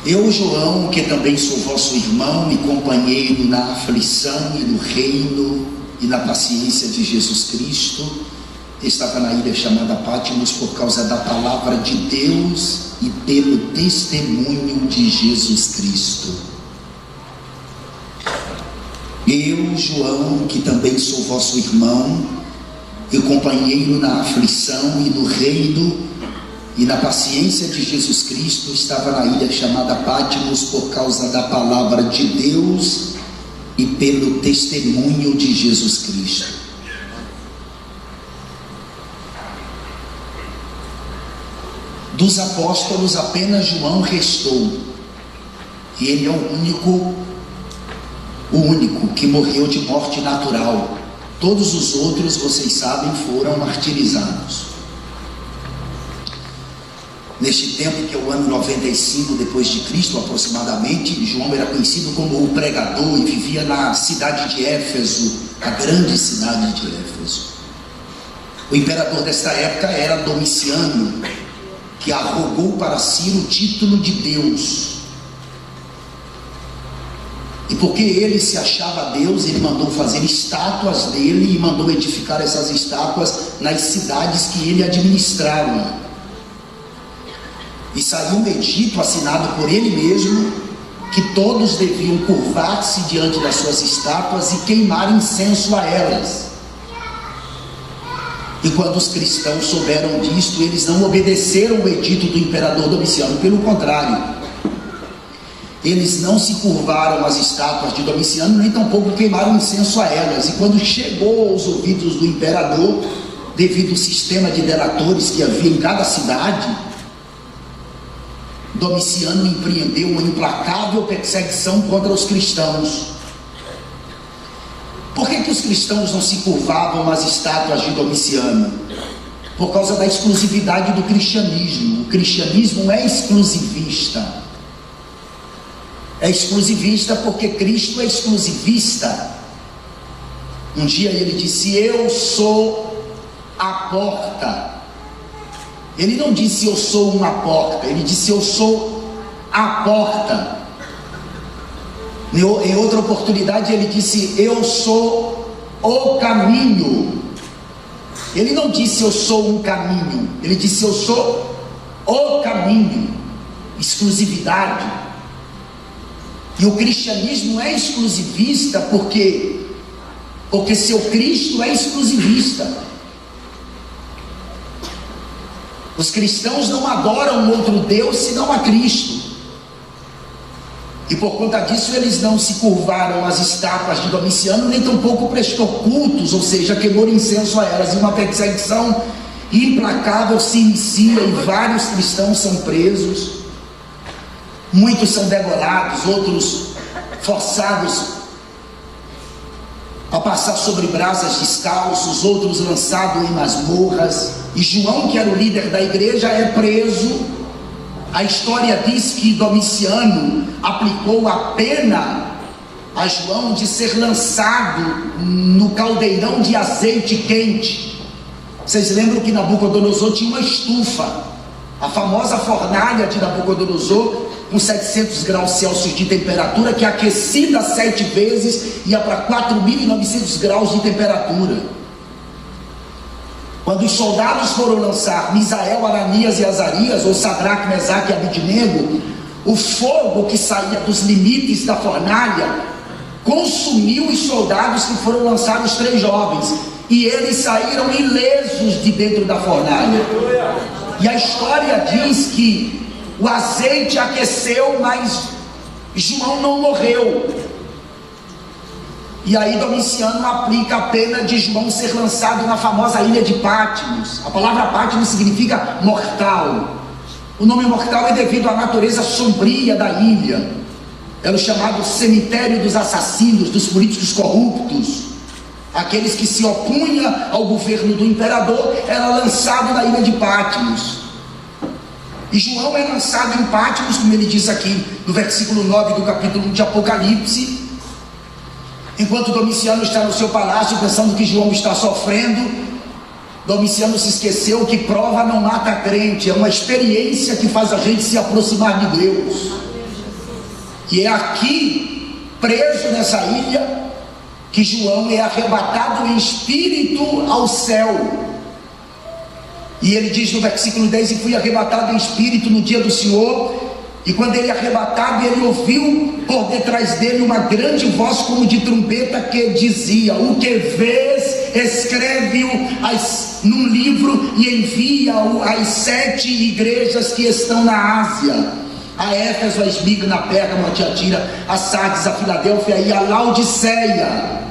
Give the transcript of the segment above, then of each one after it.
Eu, João, que também sou vosso irmão e companheiro na aflição e no reino e na paciência de Jesus Cristo, estava na ilha chamada Patmos por causa da palavra de Deus e pelo testemunho de Jesus Cristo. Eu, João, que também sou vosso irmão e companheiro na aflição e no reino e na paciência de Jesus Cristo, estava na ilha chamada Patmos por causa da palavra de Deus e pelo testemunho de Jesus Cristo. Dos apóstolos apenas João restou, e ele é o único que morreu de morte natural. Todos os outros, vocês sabem, foram martirizados. Neste tempo, que é o ano 95 depois de Cristo aproximadamente, João era conhecido como o pregador e vivia na cidade de Éfeso, a grande cidade de Éfeso. O imperador desta época era Domiciano, que arrogou para si o título de Deus. E porque ele se achava Deus, ele mandou fazer estátuas dele e mandou edificar essas estátuas nas cidades que ele administrava. E saiu um edito assinado por ele mesmo, que todos deviam curvar-se diante das suas estátuas e queimar incenso a elas. E quando os cristãos souberam disto, eles não obedeceram o edito do imperador Domiciano, pelo contrário, eles não se curvaram às estátuas de Domiciano, nem tampouco queimaram incenso a elas. E quando chegou aos ouvidos do imperador, devido ao sistema de delatores que havia em cada cidade, Domiciano empreendeu uma implacável perseguição contra os cristãos. Por que os cristãos não se curvavam às estátuas de Domiciano? Por causa da exclusividade do cristianismo. O cristianismo é exclusivista. É exclusivista porque Cristo é exclusivista. Um dia ele disse: eu sou a porta. Ele não disse eu sou uma porta, ele disse eu sou a porta. Em outra oportunidade ele disse eu sou o caminho. Ele não disse eu sou um caminho, ele disse eu sou o caminho. Exclusividade. E o cristianismo é exclusivista porque seu Cristo é exclusivista. Os cristãos não adoram outro Deus senão a Cristo. E por conta disso eles não se curvaram às estátuas de Domiciano, nem tampouco prestou cultos, ou seja, queimou incenso a elas. E uma perseguição implacável se inicia e vários cristãos são presos. Muitos são degolados, outros forçados a passar sobre brasas descalços, outros lançados em masmorras. E João, que era o líder da igreja, é preso. A história diz que Domiciano aplicou a pena a João de ser lançado no caldeirão de azeite quente. Vocês lembram que Nabucodonosor tinha uma estufa, a famosa fornalha de Nabucodonosor, com 700 graus Celsius de temperatura, que aquecida 7 vezes ia para 4.900 graus de temperatura. Quando os soldados foram lançar Misael, Ananias e Azarias, ou Sadraque, Mesaque e Abednego, o fogo que saía dos limites da fornalha consumiu os soldados que foram lançar os 3 jovens, e eles saíram ilesos de dentro da fornalha. E a história diz que o azeite aqueceu, mas João não morreu. E aí Domiciano aplica a pena de João ser lançado na famosa ilha de Patmos. A palavra Patmos significa mortal. O nome mortal é devido à natureza sombria da ilha. Era o chamado cemitério dos assassinos, dos políticos corruptos. Aqueles que se opunham ao governo do imperador era lançado na ilha de Patmos. E João é lançado em Patmos, como ele diz aqui no versículo 9 do capítulo 1 de Apocalipse. Enquanto Domiciano está no seu palácio pensando que João está sofrendo, Domiciano se esqueceu que prova não mata crente. É uma experiência que faz a gente se aproximar de Deus. E é aqui, preso nessa ilha, que João é arrebatado em espírito ao céu. E ele diz no versículo 10: e fui arrebatado em espírito no dia do Senhor. E quando ele é arrebatado, ele ouviu por detrás dele uma grande voz como de trompeta, que dizia: o que vês, escreve-o num livro e envia-o às 7 igrejas que estão na Ásia: a Éfeso, a Esmirna, a Pérgamo, a Tiatira, a Sardes, a Filadélfia e a Laodiceia.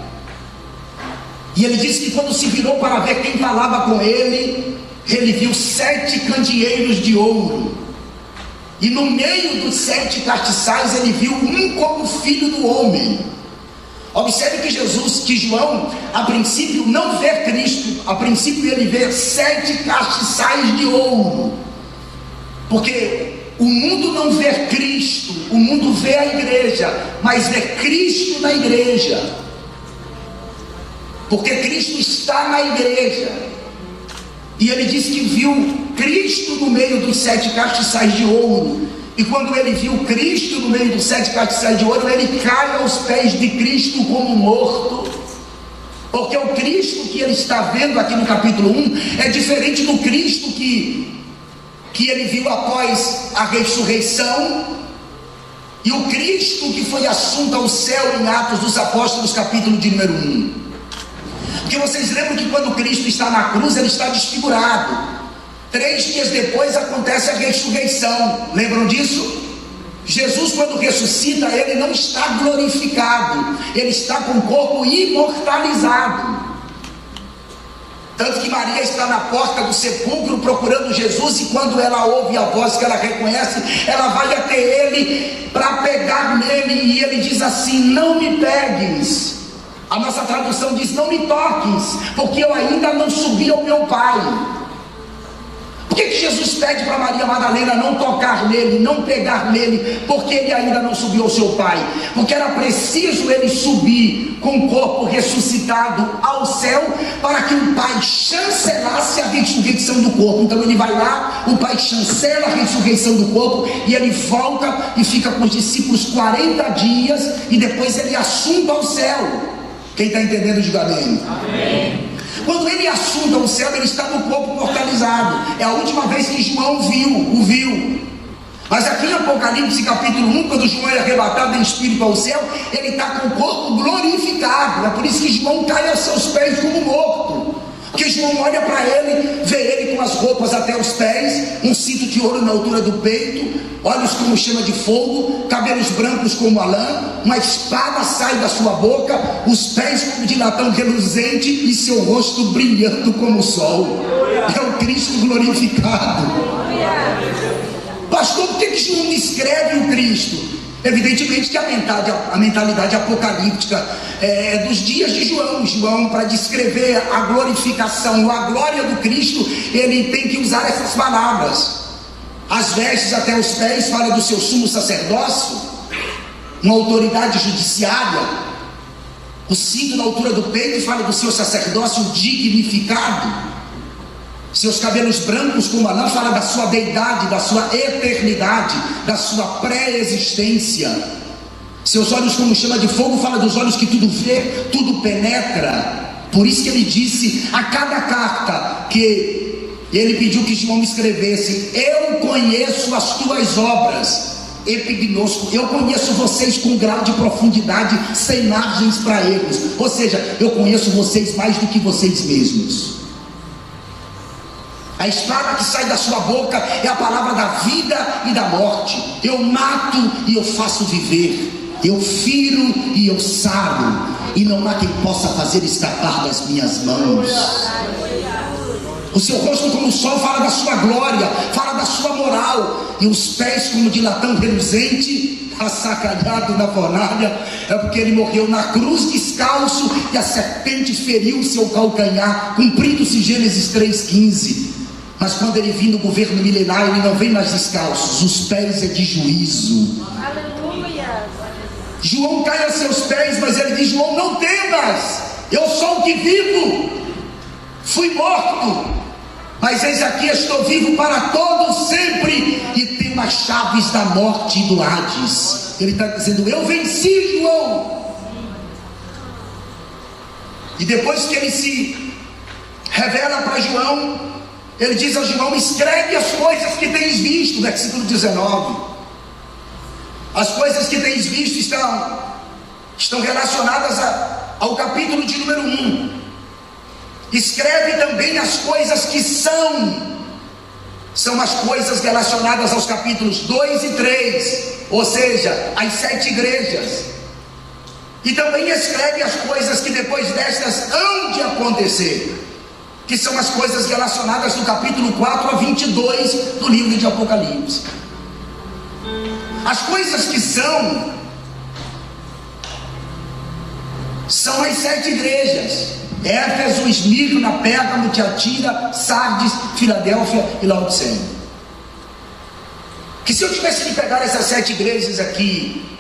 E ele disse que quando se virou para ver quem falava com ele, ele viu 7 candeeiros de ouro, e no meio dos 7 castiçais ele viu um como filho do homem. Observe que João, a princípio, não vê Cristo. A princípio ele vê 7 castiçais de ouro, porque o mundo não vê Cristo, o mundo vê a igreja, mas vê Cristo na igreja, porque Cristo está na igreja. E ele disse que viu Cristo no meio dos 7 castiçais de ouro. E quando ele viu Cristo no meio dos 7 castiçais de ouro, ele cai aos pés de Cristo como morto. Porque o Cristo que ele está vendo aqui no capítulo 1 é diferente do Cristo que ele viu após a ressurreição, e o Cristo que foi assunto ao céu em Atos dos Apóstolos, capítulo de número 1. Porque vocês lembram que quando Cristo está na cruz, ele está desfigurado. 3 dias depois acontece a ressurreição. Lembram disso? Jesus, quando ressuscita, ele não está glorificado, ele está com o corpo imortalizado. Tanto que Maria está na porta do sepulcro procurando Jesus, e quando ela ouve a voz que ela reconhece, ela vai até ele para pegar nele, e ele diz assim: não me pegues. A nossa tradução diz: não me toques, porque eu ainda não subi ao meu Pai. Por que Jesus pede para Maria Madalena não tocar nele, não pegar nele? Porque ele ainda não subiu ao seu Pai. Porque era preciso ele subir com o corpo ressuscitado ao céu, para que o Pai chancelasse a ressurreição do corpo. Então ele vai lá, o Pai chancela a ressurreição do corpo, e ele volta e fica com os discípulos 40 dias, e depois ele assunta ao céu. Quem está entendendo, diga amém. Amém. Quando ele assunta ao céu, ele está no corpo mortalizado. É a última vez que João o viu. Mas aqui em Apocalipse capítulo 1, quando João é arrebatado em espírito ao céu, ele está com o corpo glorificado. É por isso que João cai aos seus pés como morto. Porque João olha para ele, vê ele com as roupas até os pés, um cinto de ouro na altura do peito, olhos como chama de fogo, cabelos brancos como a lã, uma espada sai da sua boca, os pés como de latão reluzente e seu rosto brilhando como o sol. É o Cristo glorificado. Pastor, por que João descreve o Cristo? Evidentemente que a mentalidade apocalíptica é dos dias de João, para descrever a glorificação, a glória do Cristo, ele tem que usar essas palavras. As vestes até os pés fala do seu sumo sacerdócio, uma autoridade judiciária. O cinto na altura do peito fala do seu sacerdócio dignificado. Seus cabelos brancos como a lã fala da sua deidade, da sua eternidade, da sua pré-existência. Seus olhos como chama de fogo fala dos olhos que tudo vê, tudo penetra. Por isso que ele disse a cada carta que ele pediu que João escrevesse: eu conheço as tuas obras, epignosco, eu conheço vocês com grau de profundidade, sem margens para erros. Ou seja, eu conheço vocês mais do que vocês mesmos. A espada que sai da sua boca é a palavra da vida e da morte. Eu mato e eu faço viver, eu firo e eu saro, e não há quem possa fazer escapar das minhas mãos. O seu rosto como o sol fala da sua glória, fala da sua moral, e os pés como de latão reluzente, assacalhado na fornalha, é porque ele morreu na cruz descalço, e a serpente feriu o seu calcanhar. Cumprindo-se Gênesis 3,15. Mas quando ele vem no governo milenar, ele não vem mais descalços, os pés é de juízo. Aleluia. João cai aos seus pés, mas ele diz: João, não temas, eu sou o que vivo, fui morto, mas eis aqui estou vivo para todos sempre, e tenho as chaves da morte e do Hades. ele está dizendo: eu venci João. E depois que ele se revela para João, ele diz a João: escreve as coisas que tens visto, versículo 19. As coisas que tens visto estão relacionadas ao capítulo de número 1. Escreve também as coisas que são as coisas relacionadas aos capítulos 2 e 3, ou seja, as 7 igrejas. E também escreve as coisas que depois destas hão de acontecer, que são as coisas relacionadas do capítulo 4 a 22 do livro de Apocalipse. As coisas que são as 7 igrejas: Éfeso, Esmirna, Pérgamo, Tiatira, Sardes, Filadélfia e Laodiceia. Que se eu tivesse que pegar essas 7 igrejas aqui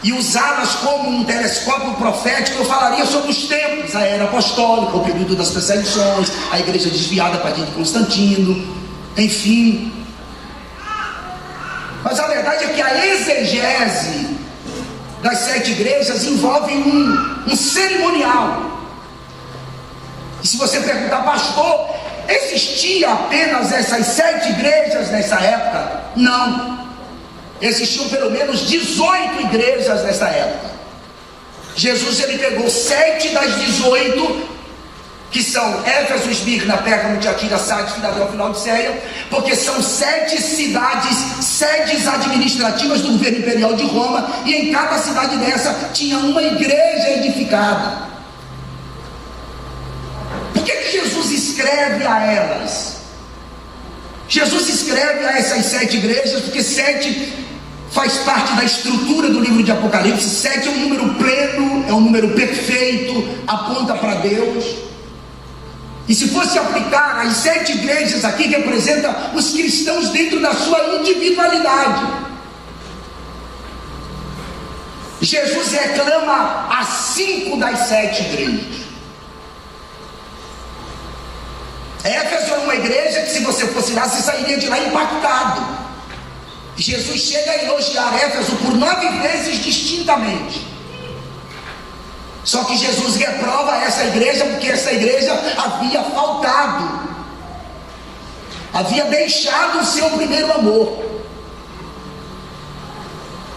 e usá-las como um telescópio profético, eu falaria sobre os tempos: a era apostólica, o período das perseguições, a igreja desviada a partir de Constantino, enfim. Mas a verdade é que a exegese das 7 igrejas envolve um cerimonial. E se você perguntar: pastor, existia apenas essas 7 igrejas nessa época? Não. Existiam pelo menos 18 igrejas nessa época. Jesus, ele pegou 7 das 18, que são Éfeso, Esmirna, Pérgamo, Tiatira, Sardes, Filadélfia e Laodiceia, porque são 7 cidades, sedes administrativas do governo imperial de Roma, e em cada cidade dessa tinha uma igreja edificada. Por que Jesus escreve a elas? Jesus escreve a essas 7 igrejas porque 7 faz parte da estrutura do livro de Apocalipse. 7 é um número pleno, é um número perfeito, aponta para Deus. E se fosse aplicar, as 7 igrejas aqui representam os cristãos dentro da sua individualidade. Jesus reclama a 5 das 7 igrejas. Éfeso é uma igreja que, se você fosse lá, você sairia de lá impactado. Jesus chega a elogiar Éfeso por 9 vezes distintamente. Só que Jesus reprova essa igreja porque essa igreja havia faltado, havia deixado o seu primeiro amor.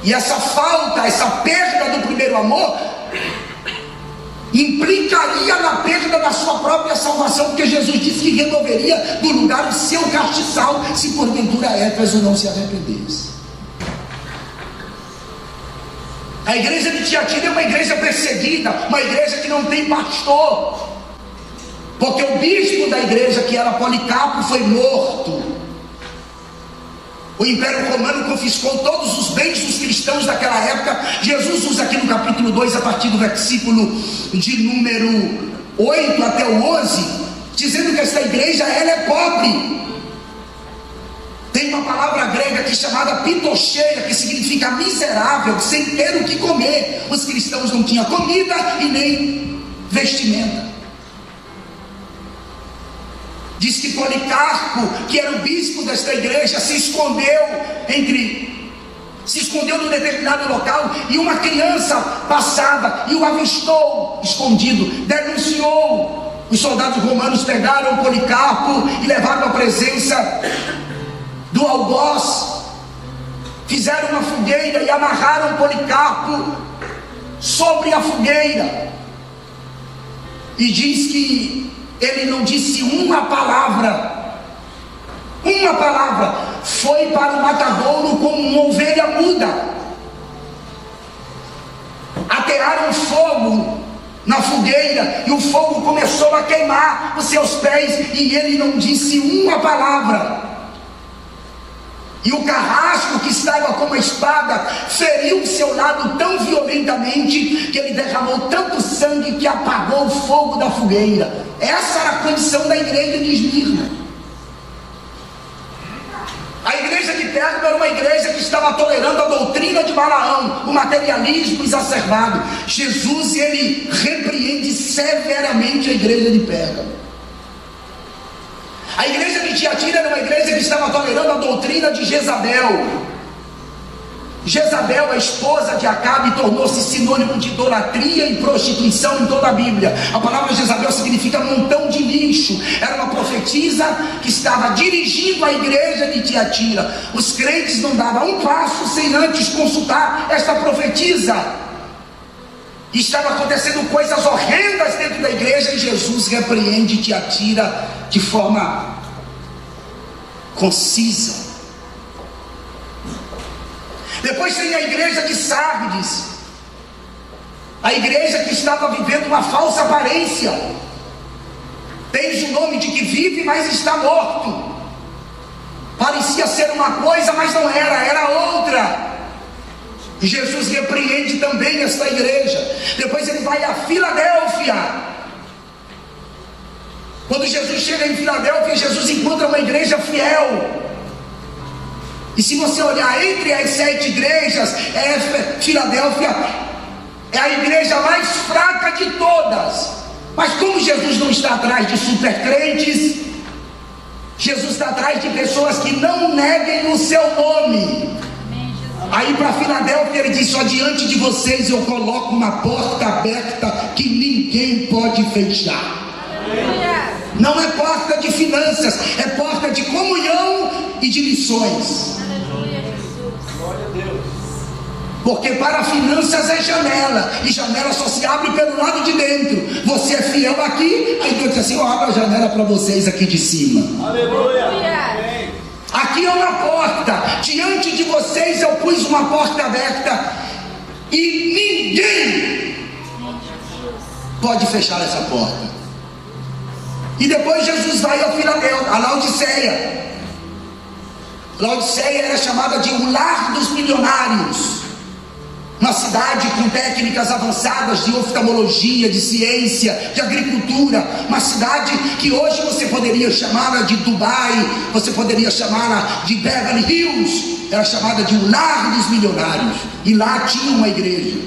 E essa falta, essa perda do primeiro amor implicaria na perda da sua própria salvação, porque Jesus disse que removeria do lugar o seu castiçal se porventura Éfeso não se arrependesse. A igreja de Tiatira é uma igreja perseguida, uma igreja que não tem pastor, porque o bispo da igreja, que era Policarpo, foi morto. O Império Romano confiscou todos os bens dos cristãos daquela época. Jesus usa aqui no capítulo 2, a partir do versículo de número 8 até o 11, dizendo que esta igreja, ela é pobre. Tem uma palavra grega que é chamada pitocheia, que significa miserável, sem ter o que comer. Os cristãos não tinham comida e nem vestimenta. Diz que Policarpo, que era o bispo desta igreja, se escondeu num determinado local, e uma criança passava e o avistou escondido, denunciou. Os soldados romanos pegaram Policarpo e levaram à presença do algoz, fizeram uma fogueira e amarraram Policarpo sobre a fogueira. E diz que ele não disse uma palavra, foi para o matadouro como uma ovelha muda. Atearam fogo na fogueira e o fogo começou a queimar os seus pés, e ele não disse uma palavra. E o carrasco, que estava com uma espada, feriu o seu lado tão violentamente que ele derramou tanto sangue que apagou o fogo da fogueira. Essa era a condição da igreja de Esmirna. A igreja de Pérgamo era uma igreja que estava tolerando a doutrina de Balaão, o materialismo exacerbado. Jesus, ele repreende severamente a igreja de Pérgamo. A igreja de Tiatira era uma igreja que estava tolerando a doutrina de Jezabel. Jezabel, a esposa de Acabe, tornou-se sinônimo de idolatria e prostituição em toda a Bíblia. A palavra Jezabel significa montão de lixo. Era uma profetisa que estava dirigindo a igreja de Tiatira. Os crentes não davam um passo sem antes consultar esta profetisa. E estava acontecendo coisas horrendas dentro da igreja, e Jesus repreende Tiatira de forma concisa. Depois tem a igreja de Sardes, a igreja que estava vivendo uma falsa aparência. Tens o nome de que vive, mas está morto. Parecia ser uma coisa, mas não era, era outra. E Jesus repreende também esta igreja. Depois ele vai a Filadélfia. Quando Jesus chega em Filadélfia, Jesus encontra uma igreja fiel. E se você olhar entre as 7 igrejas, Filadélfia é a igreja mais fraca de todas. Mas como Jesus não está atrás de super crentes, Jesus está atrás de pessoas que não neguem o seu nome. Aí para Filadélfia ele diz: só diante de vocês eu coloco uma porta aberta que ninguém pode fechar. Não é porta de finanças, é porta de comunhão e de missões. Porque para finanças é janela, e janela só se abre pelo lado de dentro. Você é fiel aqui, aí Deus diz assim: eu abro a janela para vocês aqui de cima. Aleluia. Aqui é uma porta, diante de vocês eu pus uma porta aberta, e ninguém pode fechar essa porta. E depois Jesus vai a Filadélfia, a Laodiceia. Laodiceia era chamada de o lar dos milionários, uma cidade com técnicas avançadas de oftalmologia, de ciência, de agricultura, uma cidade que hoje você poderia chamá-la de Dubai, você poderia chamá-la de Beverly Hills. Era chamada de o lar dos milionários, e lá tinha uma igreja.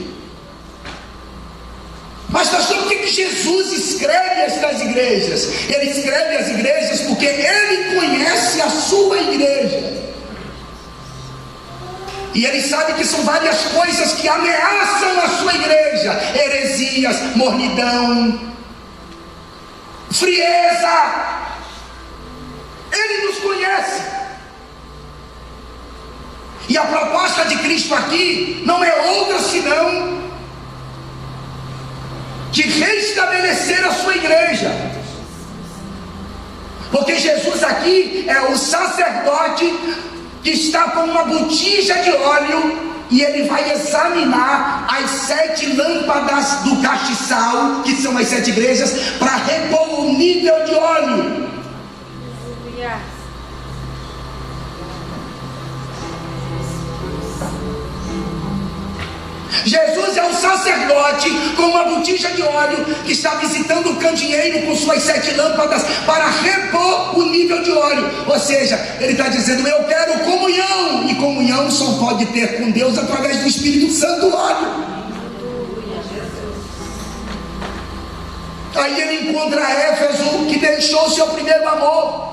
Mas pastor, por que Jesus escreve estas igrejas? Ele escreve as igrejas porque ele conhece a sua igreja. E ele sabe que são várias coisas que ameaçam a sua igreja: heresias, mornidão, frieza. Ele nos conhece. E a proposta de Cristo aqui não é outra senão de restabelecer a sua igreja. Porque Jesus aqui é o sacerdote que está com uma botija de óleo, e ele vai examinar as 7 lâmpadas do castiçal, que são as 7 igrejas, para repor o nível de óleo. Jesus é um sacerdote com uma botija de óleo que está visitando o candeeiro com suas 7 lâmpadas para repor o nível de óleo. Ou seja, ele está dizendo: eu quero comunhão, e comunhão só pode ter com Deus através do Espírito Santo óleo. Aí ele encontra Éfeso, que deixou seu primeiro amor.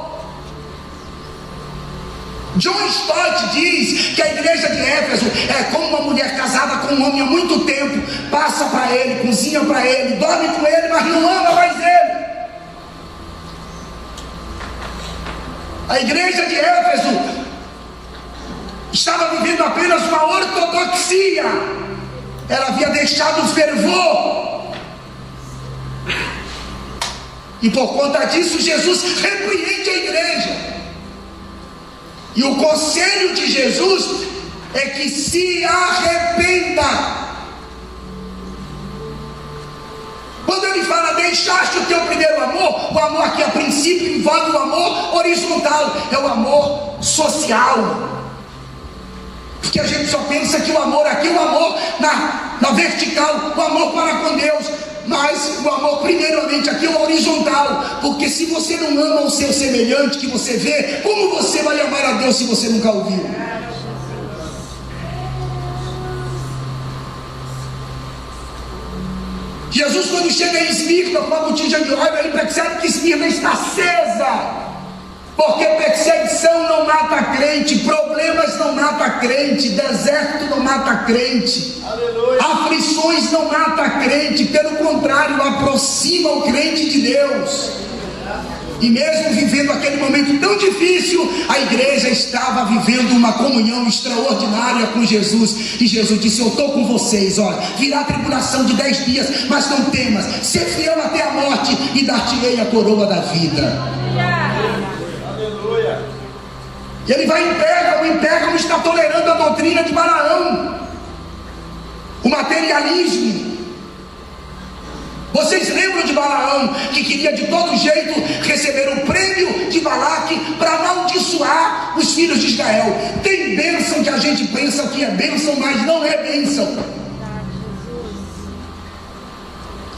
John Stott diz que a igreja de Éfeso é como uma mulher casada com um homem há muito tempo, passa para ele, cozinha para ele, dorme com ele, mas não ama mais ele. A igreja de Éfeso estava vivendo apenas uma ortodoxia. Ela havia deixado o fervor, e por conta disso Jesus repreende a igreja. E o conselho de Jesus é que se arrependa. Quando ele fala deixaste o teu primeiro amor, o amor aqui a princípio envolve o amor horizontal, é o amor social. Porque a gente só pensa que o amor aqui é o amor na vertical, o amor para com Deus. Mas o amor primeiramente aqui é o horizontal. Porque se você não ama o seu semelhante que você vê, como você vai amar a Deus se você nunca ouviu? Jesus, quando chega em Esmirna com a botija de óleo, ele percebe que Esmirna está acesa. Porque perseguição não mata crente, problemas não matam mata crente, deserto não mata crente, Aleluia. aflições não mata crente, pelo contrário, aproxima o crente de Deus. E mesmo vivendo aquele momento tão difícil, a igreja estava vivendo uma comunhão extraordinária com Jesus. E Jesus disse: eu estou com vocês, olha, virá a tribulação de 10 dias, mas não temas, ser fiel até a morte, e dar-te-ei a coroa da vida. Aleluia. E ele vai em Pérgamo, Pérgamo está tolerando a doutrina de Balaão, o materialismo. Vocês lembram de Balaão, que queria de todo jeito receber o prêmio de Balaque para amaldiçoar os filhos de Israel? Tem bênção que a gente pensa que é bênção, mas não é bênção.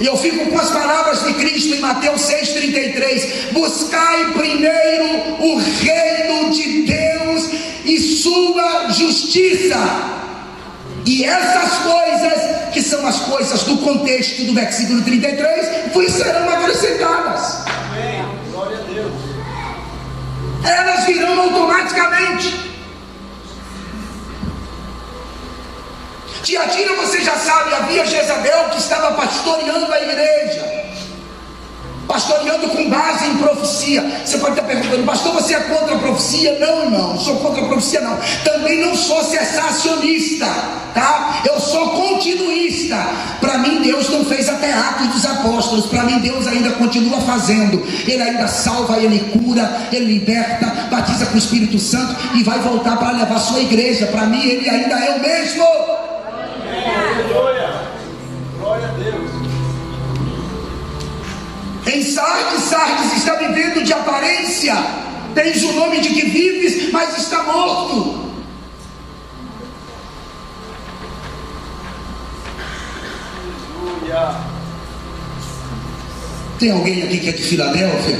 E eu fico com as palavras de Cristo em Mateus 6,33: buscai primeiro o reino de Deus e sua justiça, e essas coisas, que são as coisas do contexto do versículo 33, vos serão acrescentadas. Amém. Glória a Deus. Elas virão automaticamente. Tiatira, você já sabe, havia Jezabel que estava pastoreando a igreja, pastoreando com base em profecia. Você pode estar perguntando: pastor, você é contra a profecia? Não, irmão, não sou contra a profecia não. Também não sou cessacionista, tá? Eu sou continuista. Para mim Deus não fez até Atos dos Apóstolos. Para mim Deus ainda continua fazendo. Ele ainda salva, Ele cura, Ele liberta, batiza com o Espírito Santo e vai voltar para levar a sua igreja. Para mim Ele ainda é o mesmo. Aleluia. Glória a Deus. Em Sardes, Sardes está vivendo de aparência. Tens o nome de que vives, mas está morto. Aleluia. Tem alguém aqui que é de Filadélfia?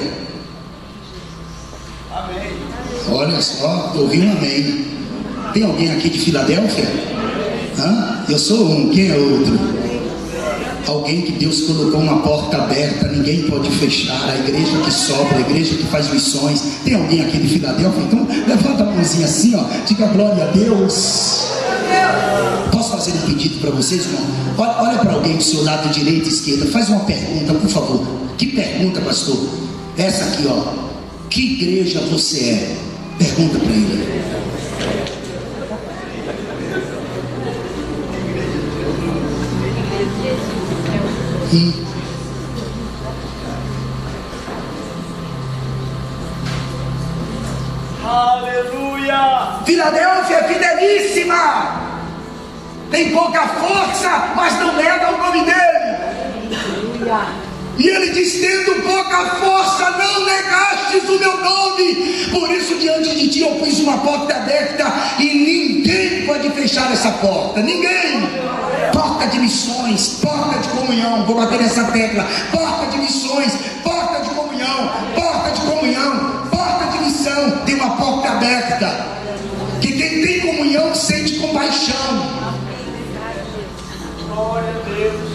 Amém. Olha só, eu ouvi um amém. Tem alguém aqui de Filadélfia? Hã? Eu sou um, quem é outro? Alguém que Deus colocou uma porta aberta, ninguém pode fechar. A igreja que sobra, a igreja que faz missões. Tem alguém aqui de Filadélfia? Então levanta a mãozinha assim, ó, diga glória a Deus. Posso fazer um pedido para vocês, irmão? Olha para alguém do seu lado direito e esquerda, faz uma pergunta, por favor. Que pergunta, pastor? Essa aqui, ó. Que igreja você é? Pergunta para ele. Aleluia. Filadélfia é fidelíssima, tem pouca força, mas não nega o nome dele. E ele diz: tendo pouca força, não negastes o meu nome. Por isso diante de ti eu pus uma porta aberta, e ninguém pode fechar essa porta. Ninguém. Porta de missões, porta de comunhão. Vou bater nessa tecla: porta de missões, porta de comunhão, porta de comunhão, porta de missão. Tem uma porta aberta, que quem tem comunhão sente compaixão. Glória a Deus.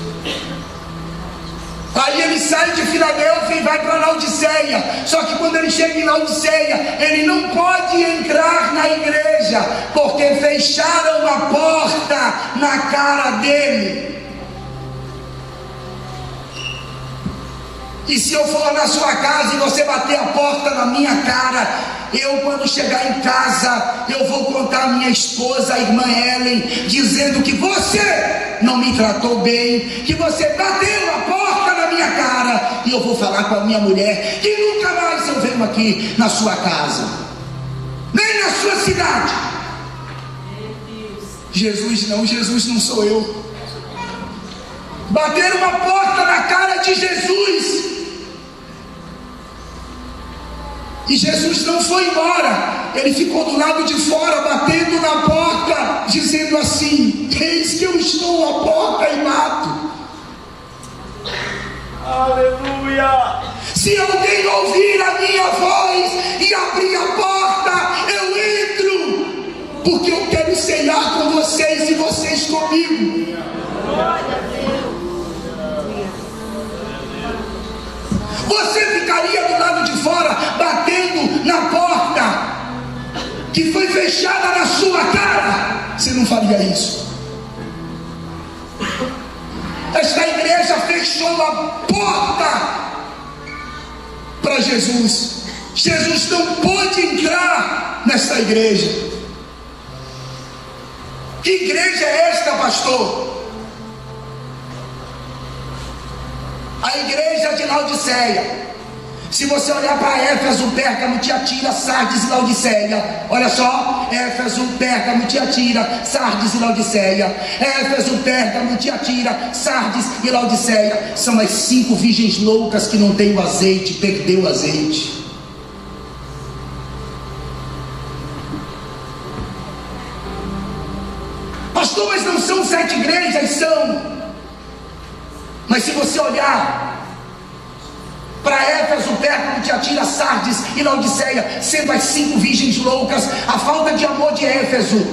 Aí ele sai de Filadélfia e vai para Laodiceia. Só que quando ele chega em Laodiceia, ele não pode entrar na igreja, porque fecharam a porta na cara dele. E se eu for na sua casa e você bater a porta na minha cara, eu, quando chegar em casa, eu vou contar a minha esposa, a irmã Ellen, dizendo que você não me tratou bem, que você bateu a porta na minha cara, e eu vou falar com a minha mulher que nunca mais eu venho aqui na sua casa, nem na sua cidade. Jesus não sou eu. Bateram uma porta na cara de Jesus. E Jesus não foi embora, ele ficou do lado de fora, batendo na porta, dizendo assim: eis que eu estou à porta e bato. Aleluia. Se alguém ouvir a minha voz e abrir a porta, eu entro, porque eu quero ceiar com vocês e vocês comigo. Você ficaria do lado de fora, batendo na porta que foi fechada na sua cara? não faria isso. Esta igreja fechou a porta para Jesus. Jesus não pôde entrar nesta igreja. Que igreja é esta, pastor? A igreja de Laodiceia. Se você olhar para Éfeso, Pérgamo, Tiatira, Sardes e Laodiceia, olha só: Éfeso, Pérgamo, Tiatira, Sardes e Laodiceia. Éfeso, Pérgamo, Tiatira, Sardes e Laodiceia. São as 5 virgens loucas que não têm o azeite, perdeu o azeite. Pastor, mas não são 7 igrejas? São. Mas se você olhar para Éfeso, Pérgamo, Tiatira, Sardes e Laodiceia, sendo as 5 virgens loucas, a falta de amor de Éfeso,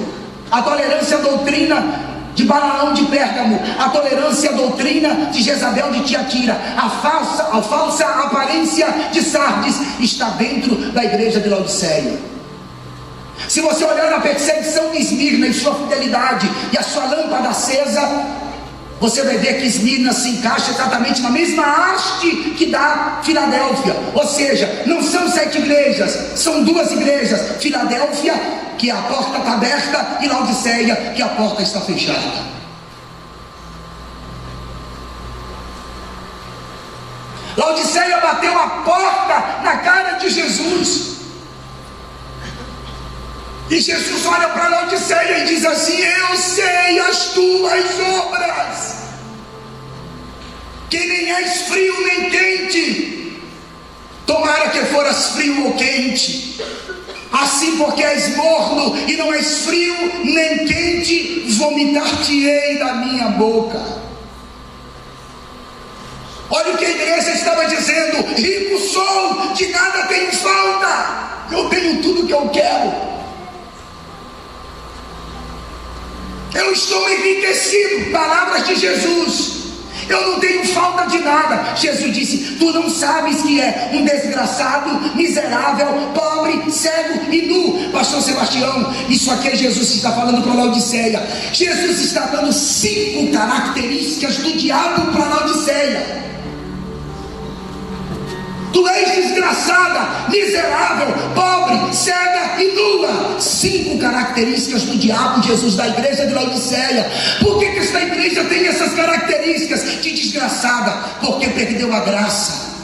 a tolerância à doutrina de Balaão de Pérgamo, a tolerância à doutrina de Jezabel de Tiatira, a falsa aparência de Sardes, está dentro da igreja de Laodiceia. Se você olhar na perseguição de Esmirna e sua fidelidade e a sua lâmpada acesa, você vai ver que Esmirna se encaixa exatamente na mesma haste que dá Filadélfia. Ou seja, não são 7 igrejas, são 2 igrejas: Filadélfia, que a porta está aberta, e Laodiceia, que a porta está fechada. Laodiceia bateu a porta na cara de Jesus. E Jesus olha para Laodiceia e diz assim: eu sei as tuas obras, que nem és frio nem quente. Tomara que foras frio ou quente. Assim, porque és morno e não és frio nem quente, vomitar-te-ei da minha boca. Olha o que a igreja estava dizendo: rico sou, de nada tenho falta, eu tenho tudo que eu quero. Eu estou enriquecido. Palavras de Jesus: eu não tenho falta de nada. Jesus disse: tu não sabes que é um desgraçado, miserável, pobre, cego e nu. Pastor Sebastião, isso aqui é Jesus que está falando para Laodiceia. Jesus está dando 5 características do diabo para Laodiceia. Tu és desgraçada, miserável, pobre, cega e nua. 5 características do diabo, Jesus, da igreja de Laodiceia. Por que esta igreja tem essas características de desgraçada? Porque perdeu a graça.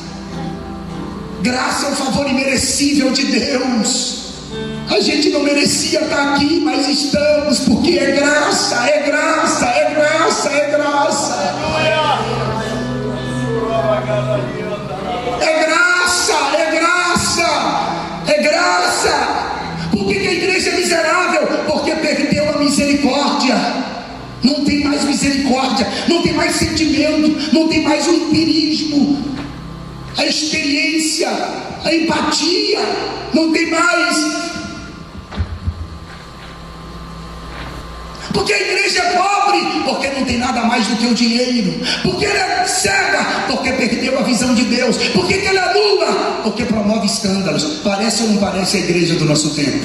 Graça é um favor imerecível de Deus. A gente não merecia estar aqui, mas estamos, porque é graça, é graça, é graça, é graça. É graça, é graça, é graça. Por que a igreja é miserável? Porque perdeu a misericórdia. Não tem mais misericórdia, não tem mais sentimento, não tem mais o empirismo, a experiência, a empatia, não tem mais. Porque a igreja é pobre, porque não tem nada mais do que o dinheiro. Porque ela é cega, porque perdeu a visão de Deus. Porque ela é nua, porque promove escândalos. Parece ou não parece a igreja do nosso tempo?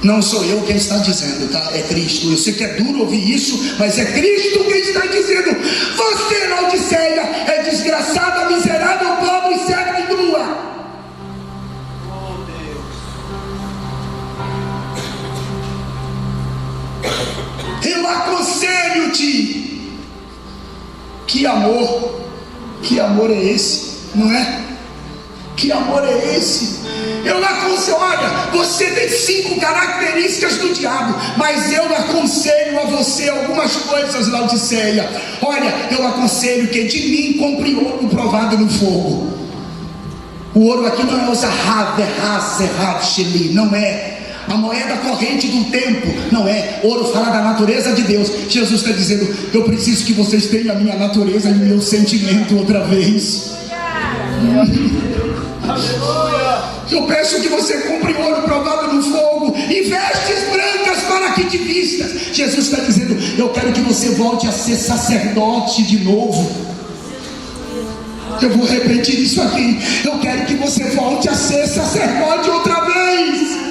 Não sou eu quem está dizendo, tá? É Cristo. Eu sei que é duro ouvir isso, mas é Cristo quem está dizendo: você, Laodiceia, é desgraçada, miserável, pobre, cega e nua. Eu aconselho-te. Que amor é esse? Não é? Que amor é esse? Eu aconselho, olha, você tem 5 características do diabo, mas eu aconselho a você algumas coisas, Laodiceia. Olha, eu aconselho que de mim compre ouro provado no fogo. O ouro aqui não é o Zahav, não é a moeda corrente do tempo, não é. Ouro fala da natureza de Deus. Jesus está dizendo: eu preciso que vocês tenham a minha natureza e o meu sentimento outra vez. Eu peço que você compre ouro provado no fogo e vestes brancas para que te vistas. Jesus está dizendo: eu quero que você volte a ser sacerdote de novo. Eu vou repetir isso aqui: eu quero que você volte a ser sacerdote outra vez.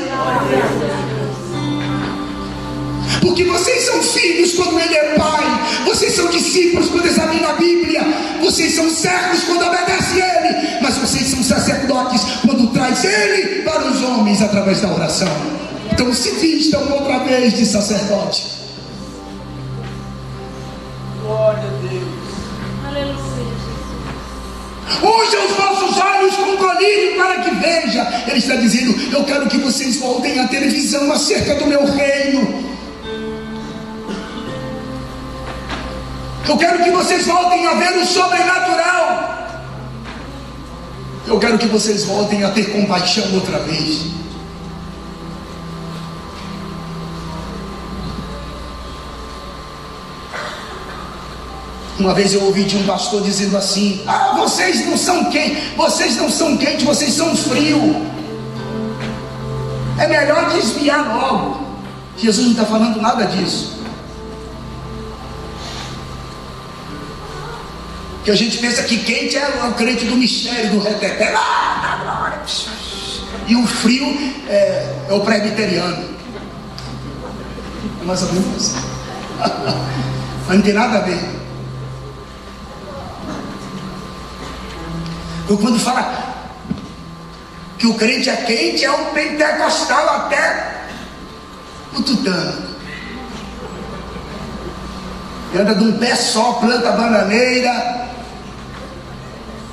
servos quando obedecem Ele, mas vocês são sacerdotes quando traz Ele para os homens através da oração. Então se vistam outra vez de sacerdote. Glória a Deus. Aleluia. Unja os vossos olhos com colírio para que veja. Ele está dizendo: eu quero que vocês voltem à televisão acerca do meu reino. Eu quero que vocês voltem a ver o sobrenatural. Eu quero que vocês voltem a ter compaixão outra vez. Uma vez eu ouvi de um pastor dizendo assim: vocês não são quentes, vocês são frio. É melhor desviar logo. Jesus não está falando nada disso. Que a gente pensa que quente é o crente do mistério, do reteté, da glória. E o frio é o presbiteriano. É mais ou menos assim. Mas não tem nada a ver. Eu, quando fala que o crente é quente, é o pentecostal até o tutano. Ele anda de um pé só, planta bananeira.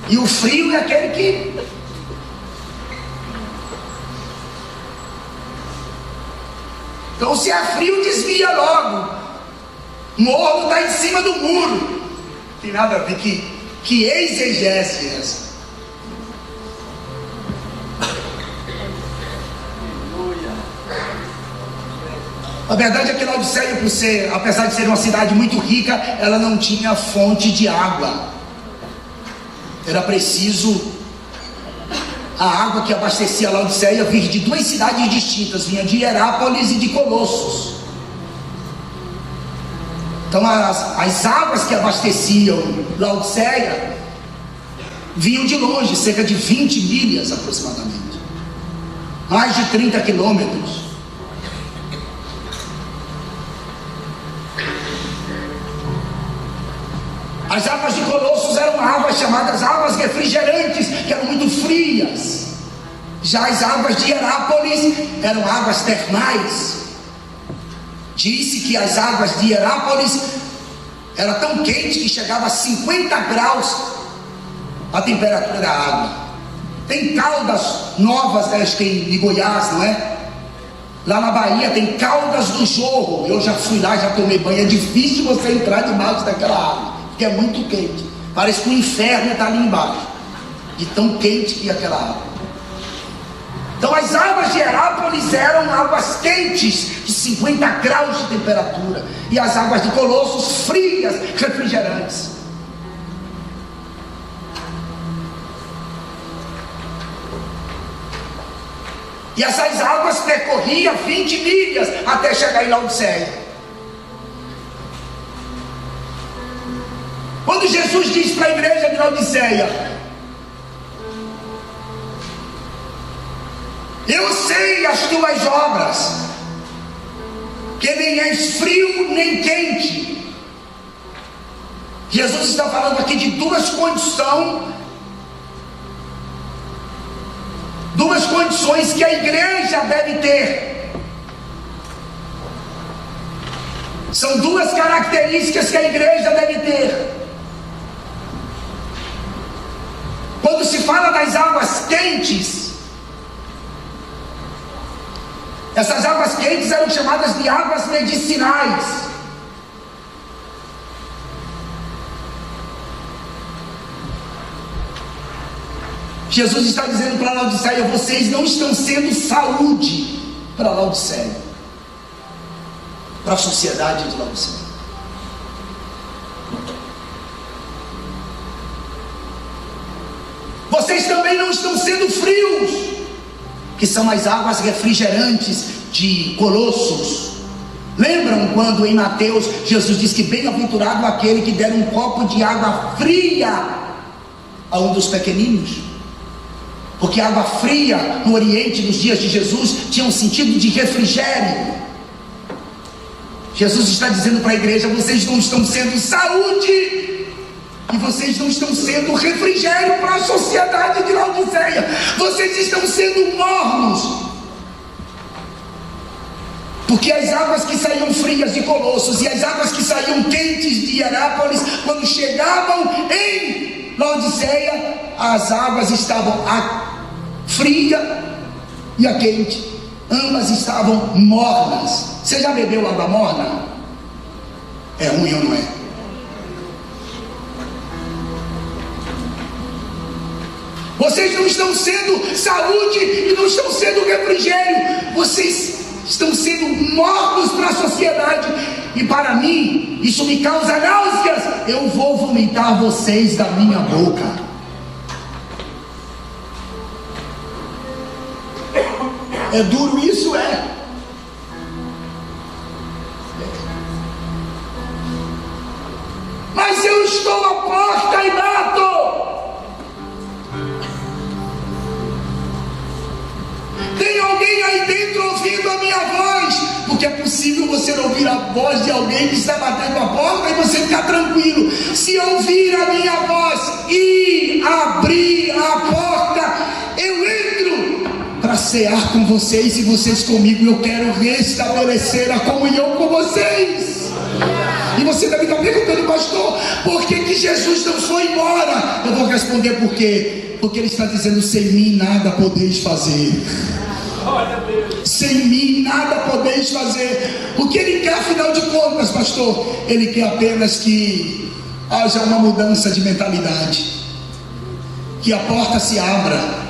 E o frio é aquele que... Então se é frio, desvia logo. Morro está em cima do muro. Não tem nada a ver. Que exegese é essa? A verdade é que Laodiceia, apesar de ser uma cidade muito rica, ela não tinha fonte de água. Era preciso a água que abastecia Laodiceia vir de duas cidades distintas, vinha de Hierápolis e de Colossos. Então as águas que abasteciam Laodiceia vinham de longe, cerca de 20 milhas aproximadamente, mais de 30 quilômetros. As águas de Colossos eram águas chamadas águas refrigerantes, que eram muito frias. Já as águas de Hierápolis eram águas termais. Disse que as águas de Hierápolis eram tão quentes que chegava a 50 graus a temperatura da água. Tem Caldas Novas, acho que em Goiás, não é? Lá na Bahia tem Caldas do Jorro. Eu já fui lá, já tomei banho. É difícil você entrar debaixo daquela água, porque é muito quente. Parece que o inferno está ali embaixo, de tão quente que é aquela água. Então as águas de Hierápolis eram águas quentes, de 50 graus de temperatura, e as águas de Colossos frias, refrigerantes. E essas águas percorriam 20 milhas até chegar em Laodiceia. Quando Jesus diz para a igreja de Laodiceia: eu sei as tuas obras, que nem és frio nem quente. Jesus está falando aqui de duas condições que a igreja deve ter. São duas características que a igreja deve ter. Quando se fala das águas quentes, essas águas quentes eram chamadas de águas medicinais. Jesus está dizendo para Laodiceia: vocês não estão sendo saúde para Laodiceia, para a sociedade de Laodiceia. Vocês também não estão sendo frios, que são as águas refrigerantes de Colossos. Lembram quando em Mateus Jesus diz que bem-aventurado aquele que der um copo de água fria a um dos pequeninos? Porque a água fria no Oriente nos dias de Jesus tinha um sentido de refrigério. Jesus está dizendo para a igreja: vocês não estão sendo saúde E vocês não estão sendo refrigério para a sociedade de Laodiceia. Vocês estão sendo mornos. Porque as águas que saíam frias de Colossos e as águas que saíam quentes de Hierápolis, quando chegavam em Laodiceia, as águas estavam a fria e a quente. Ambas estavam mornas. Você já bebeu água morna? É ruim ou não é? Vocês não estão sendo saúde e não estão sendo refrigério. Vocês estão sendo mortos para a sociedade. E para mim, isso me causa náuseas. Eu vou vomitar vocês da minha boca. É duro isso, é. Mas eu estou à porta e bato. Tem alguém aí dentro ouvindo a minha voz? Porque é possível você não ouvir a voz de alguém que está batendo a porta e você ficar tranquilo. Se ouvir a minha voz e abrir a porta, eu entro para cear com vocês e vocês comigo. Eu quero restabelecer a comunhão com vocês. E você deve estar perguntando, pastor, por que Jesus não foi embora? Eu vou responder por quê. Porque ele está dizendo: sem mim nada podeis fazer. Sem mim nada podeis fazer. O que ele quer, afinal de contas, pastor? Ele quer apenas que haja uma mudança de mentalidade, que a porta se abra.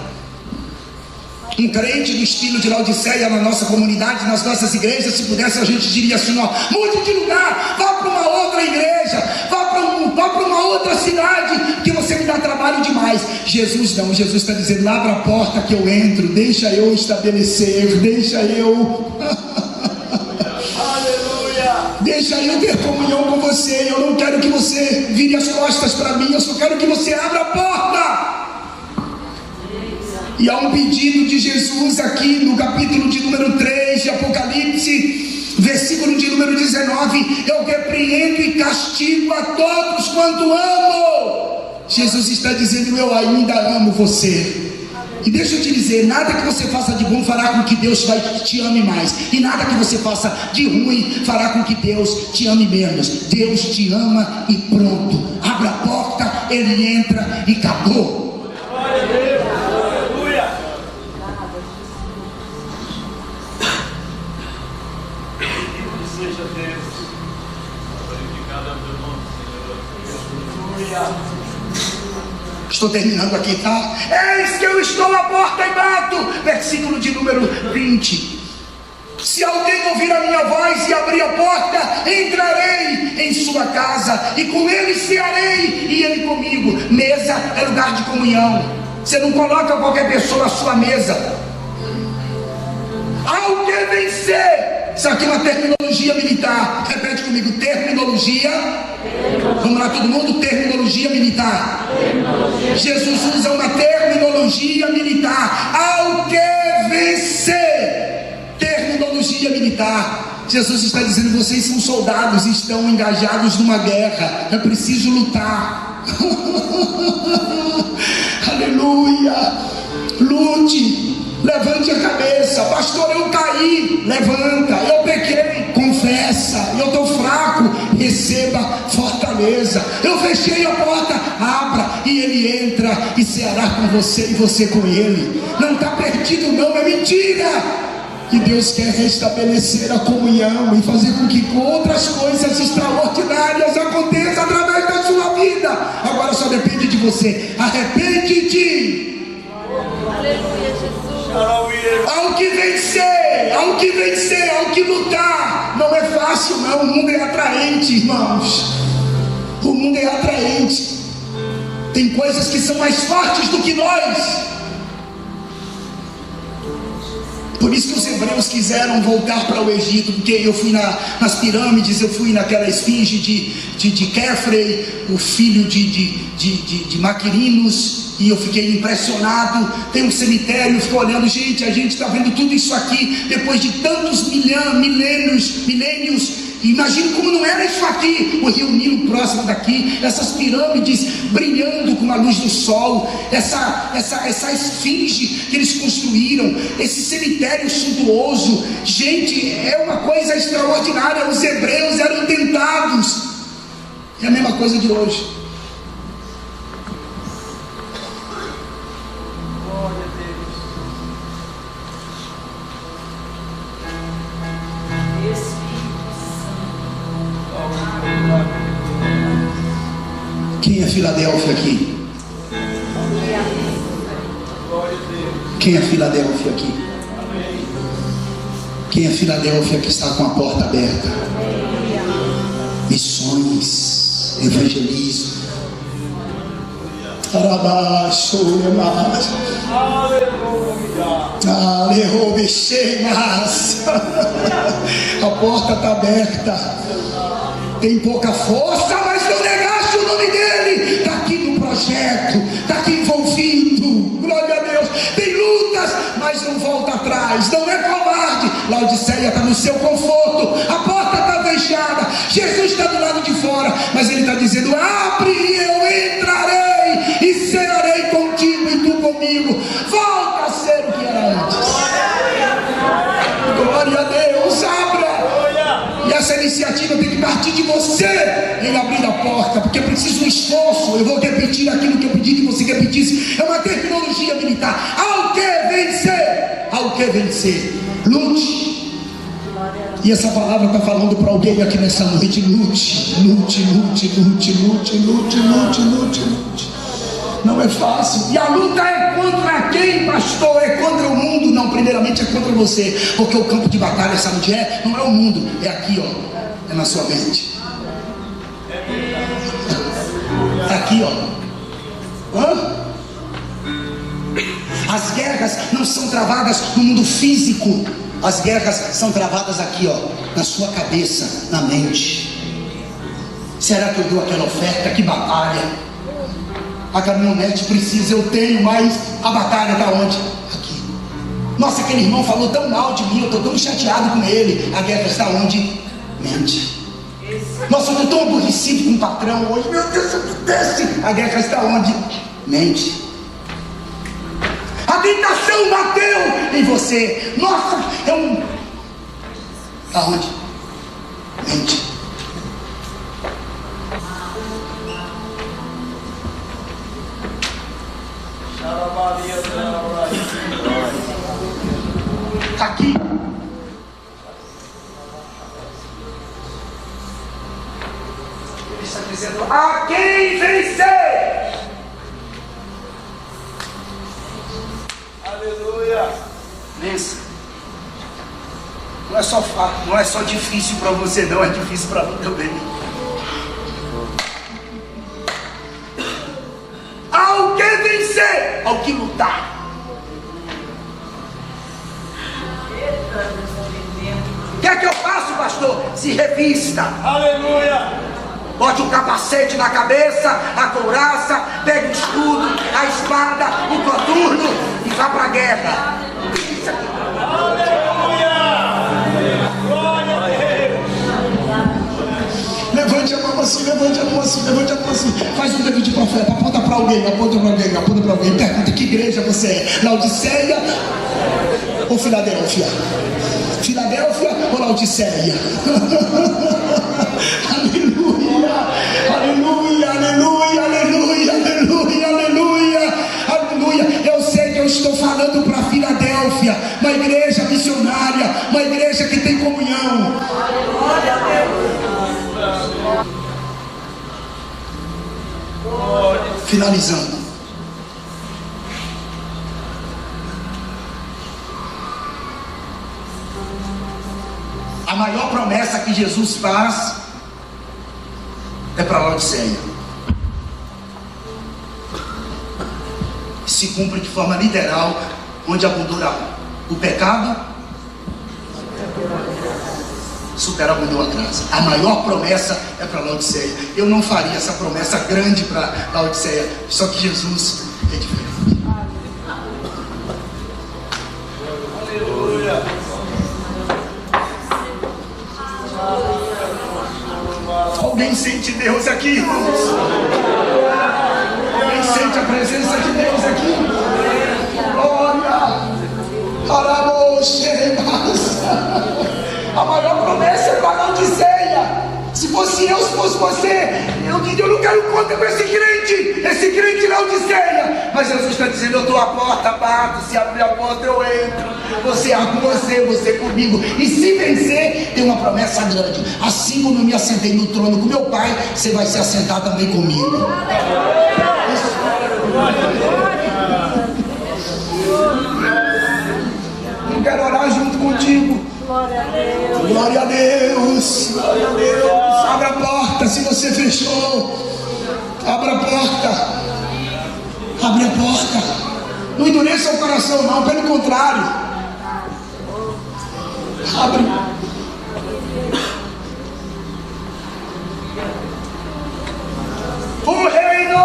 Um crente do estilo de Laodiceia na nossa comunidade, nas nossas igrejas, se pudesse, a gente diria assim: ó, mude de lugar, vá para uma outra igreja, vá para uma outra cidade, que você me dá trabalho demais. Jesus não, Jesus está dizendo: abra a porta que eu entro, deixa eu estabelecer, deixa eu deixa eu ter comunhão com você. Eu não quero que você vire as costas para mim, eu só quero que você abra a porta. E há um pedido de Jesus aqui no capítulo de número 3 de Apocalipse, versículo de número 19: eu repreendo e castigo a todos quanto amo. Jesus está dizendo: eu ainda amo você. E deixa eu te dizer, nada que você faça de bom fará com que Deus te ame mais, e nada que você faça de ruim fará com que Deus te ame menos. Deus te ama e pronto. Abre a porta, ele entra e acabou. Glória a Deus. Seja Deus glorificado é o teu nome, Senhor. Estou terminando aqui, tá? Eis que eu estou à porta e bato. Versículo de número 20: se alguém ouvir a minha voz e abrir a porta, entrarei em sua casa e com ele cearei e ele comigo. Mesa é lugar de comunhão. Você não coloca qualquer pessoa à sua mesa. Ao que vencer. Isso aqui é uma terminologia militar. Repete comigo: terminologia. Vamos lá, todo mundo: terminologia militar. Jesus usa uma terminologia militar. Ao que vencer. Terminologia militar. Jesus está dizendo: vocês são soldados e estão engajados numa guerra. É preciso lutar. Aleluia. Lute. Levante a cabeça. Pastor, eu caí. Levanta. Eu pequei. Confessa. Eu estou fraco. Receba fortaleza. Eu fechei a porta. Abra e ele entra e ceará com você e você com ele. Não está perdido não, é mentira. Que Deus quer restabelecer a comunhão e fazer com que outras coisas extraordinárias aconteçam através da sua vida. Agora só depende de você. Arrepende-te. Aleluia, Jesus. Ao que vencer, ao que vencer, ao que lutar. Não é fácil não, o mundo é atraente, irmãos. O mundo é atraente. Tem coisas que são mais fortes do que nós. Por isso que os hebreus quiseram voltar para o Egito, porque eu fui nas pirâmides, eu fui naquela esfinge de Kéfre, o filho de Maquirinos, e eu fiquei impressionado. Tem um cemitério, eu fico olhando, gente, a gente está vendo tudo isso aqui, depois de tantos milênios, Imagine como não era isso aqui, o rio Nilo próximo daqui, essas pirâmides brilhando com a luz do sol, essa esfinge que eles construíram, esse cemitério suntuoso. Gente, é uma coisa extraordinária. Os hebreus eram tentados. É a mesma coisa de hoje. Quem é Filadélfia aqui? Quem é Filadélfia aqui? Quem é Filadélfia que está com a porta aberta? Missões, evangelismo. A porta está aberta. Tem pouca força, mas não negaste o nome dele. Está aqui no projeto, está aqui envolvido. Glória a Deus. Tem lutas, mas não volta atrás. Não é covarde. Laodiceia está no seu conforto. A porta está fechada. Jesus está do lado de fora, mas ele está dizendo: abre e eu entrarei e cearei contigo e tu comigo. Volta a ser o que era antes. Glória a Deus. Abra. E essa iniciativa tem que partir de você em abrir a porta, porque precisa um esforço. Eu vou repetir aquilo que eu pedi que você repetisse. É uma terminologia militar. Ao que vencer? Ao que vencer? Lute. E essa palavra está falando para alguém aqui nessa noite: lute, lute, lute, lute, lute, lute, lute, lute, lute. Não é fácil. E a luta é contra quem, pastor? É contra o mundo? Não, primeiramente é contra você. Porque o campo de batalha, sabe onde é? Não é o mundo, é aqui, ó. É na sua mente. É aqui, ó. Hã? As guerras não são travadas no mundo físico. As guerras são travadas aqui, ó, na sua cabeça, na mente. Será que eu dou aquela oferta? Que batalha? A caminhonete precisa, eu tenho, mas a batalha está onde? Aqui. Nossa, aquele irmão falou tão mal de mim, eu estou tão chateado com ele. A guerra está onde? Mente. Nossa, eu estou tão aborrecido com o patrão hoje. Meu Deus, eu desce. A guerra está onde? Mente. A tentação bateu em você. Nossa, é um... Aonde? Mente. Aqui. Ele está dizendo: a quem vencer? Aleluia. Vença. Não é só difícil para você, não, é difícil para mim também. Ao que vencer? Ao que lutar. O que é que eu faço, pastor? Se revista. Aleluia. Bote o capacete na cabeça, a couraça, pegue o escudo, a espada, o coturno e vá para a guerra. Isso aqui. Aleluia. Glória a Deus. Levante a mão assim, levante a mão assim, levante a mão assim. Faz um dedo de profeta, aponta para alguém, aponta para alguém, aponta para alguém. Pergunta: que igreja você é? Laodiceia ou Filadélfia? Filadélfia ou Laodiceia? Aleluia, aleluia, aleluia, aleluia, aleluia, aleluia, aleluia. Eu sei que eu estou falando para Filadélfia, uma igreja missionária, uma igreja que tem comunhão. Finalizando, a maior promessa que Jesus faz é para Laodiceia. Se cumpre de forma literal, onde abundou o pecado, superabundou a graça. A maior promessa é para Laodiceia. Eu não faria essa promessa grande para Laodiceia, só que Jesus é diferente. Aleluia. Alguém sente Deus aqui, irmãos? Alguém sente a presença de Deus aqui? Glória! A maior promessa é para Laodiceia. Se fosse eu, se fosse você, eu diria: eu não quero conta com esse crente Laodiceia. Mas Jesus está dizendo: eu estou à porta, bato, se abrir a porta eu entro. Você com você comigo. E se vencer, tem uma promessa grande. Assim como eu me assentei no trono com meu pai, você vai se assentar também comigo. Eu quero orar junto contigo. Glória a Deus. Glória a Deus. Glória a Deus. Abra a porta se você fechou. Abra a porta. Abre a porta. Não endureça o coração, não. Pelo contrário. Abre. O reino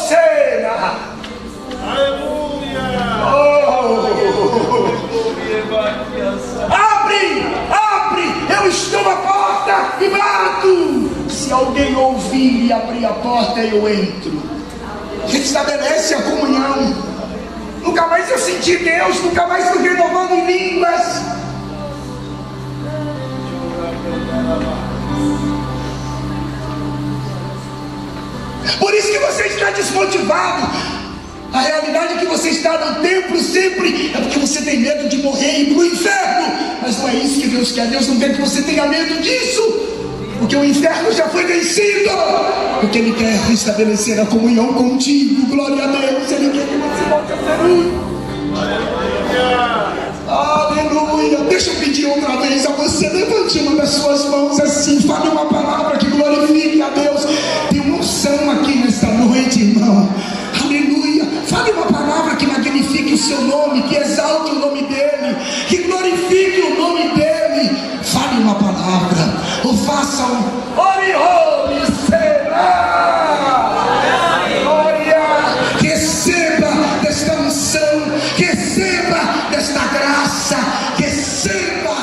será. Aleluia. Abre, eu estou à porta e bato. Se alguém ouvir e abrir a porta, eu entro. Restabelece a comunhão. Nunca mais eu senti Deus, nunca mais estou renovando em línguas. Por isso que você está desmotivado. A realidade é que você está no templo sempre é porque você tem medo de morrer e ir para o inferno. Mas não é isso que Deus quer. Deus não quer que você tenha medo disso, porque o inferno já foi vencido. Porque Ele quer restabelecer a comunhão contigo. Glória a Deus. Ele quer que você volte a ser um. Aleluia. Deixa eu pedir outra vez a você: levante uma das suas mãos assim, fale uma palavra que glorifique a Deus. Tem uma unção aqui nesta noite, irmão. Aleluia. Fale uma palavra que magnifique o seu nome, que exalte o nome dEle, que glorifique o nome dEle. Fale uma palavra, ou faça um ori será. Glória. Receba desta unção, receba desta graça, receba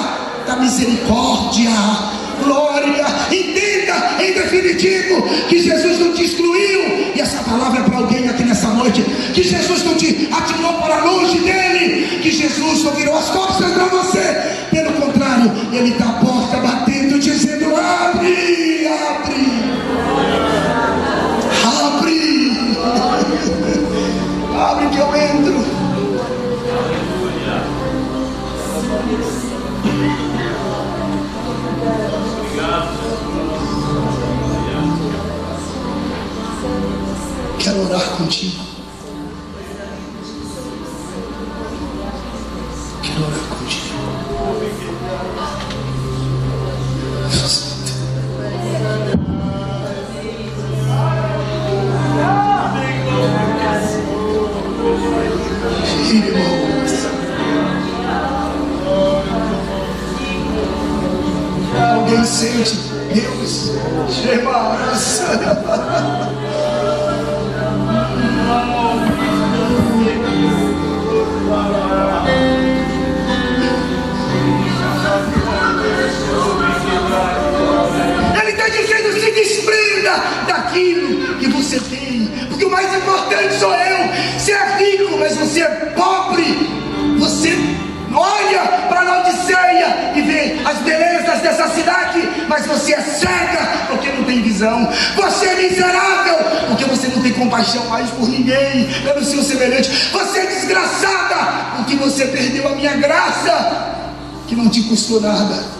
da misericórdia. Glória. Entenda em definitivo que Jesus não te excluiu. E essa palavra é para alguém aqui nessa noite: que Jesus não te atirou para longe dele, que Jesus não virou as costas para você. Pelo contrário, Ele está à porta batendo, dizendo: abre, abre, abre, abre que eu entro. Quero orar contigo. Quero orar contigo. Irmãos, alguém sente Deus? Chamadas. Ele está dizendo: se desprenda daquilo que você tem, porque o mais importante sou eu. Você é rico, mas você é pobre. Você olha para Laodiceia e vê as belezas dessa cidade, mas você é cega porque não tem visão. Você é miserável porque você não tem compaixão mais por ninguém, pelo seu semelhante. Você é desgraçada porque você perdeu a minha graça, que não te custou nada.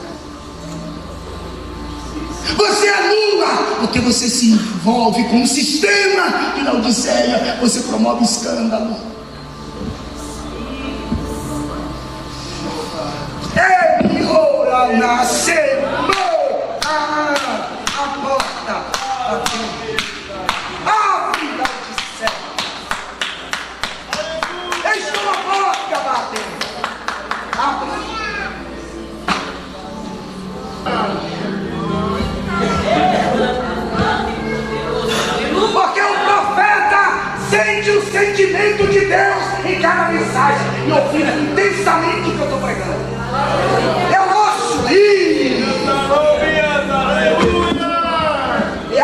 Você é nula porque você se envolve com o sistema de Laodiceia. Você promove escândalo. Ele ora na semana, a porta bateu. Abre, Laodiceia. Estou na porta batendo. Abre. Porque o profeta sente o sentimento de Deus em cada mensagem e opina intensamente o que eu estou pregando. Eu ouço. É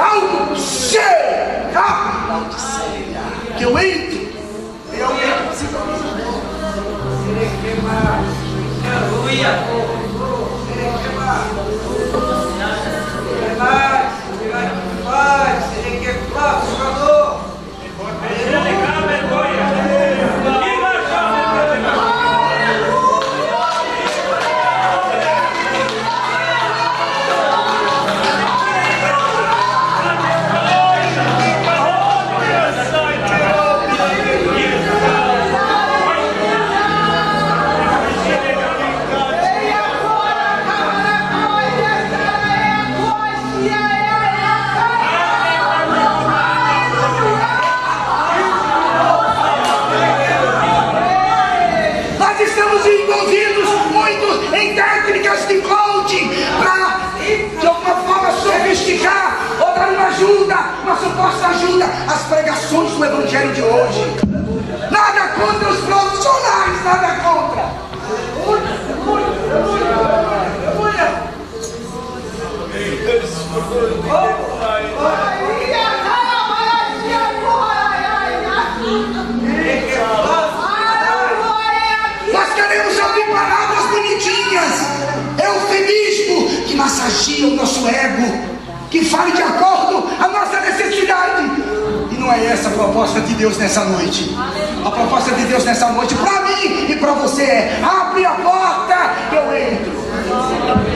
uma suposta ajuda às pregações do Evangelho de hoje. Nada contra os profissionais, nada contra. Nós queremos ouvir palavras bonitinhas, eufemismo que massagia o nosso ego, que fale de acordo a nossa necessidade. E não é essa a proposta de Deus nessa noite. A proposta de Deus nessa noite para mim e para você é: abre a porta, eu entro.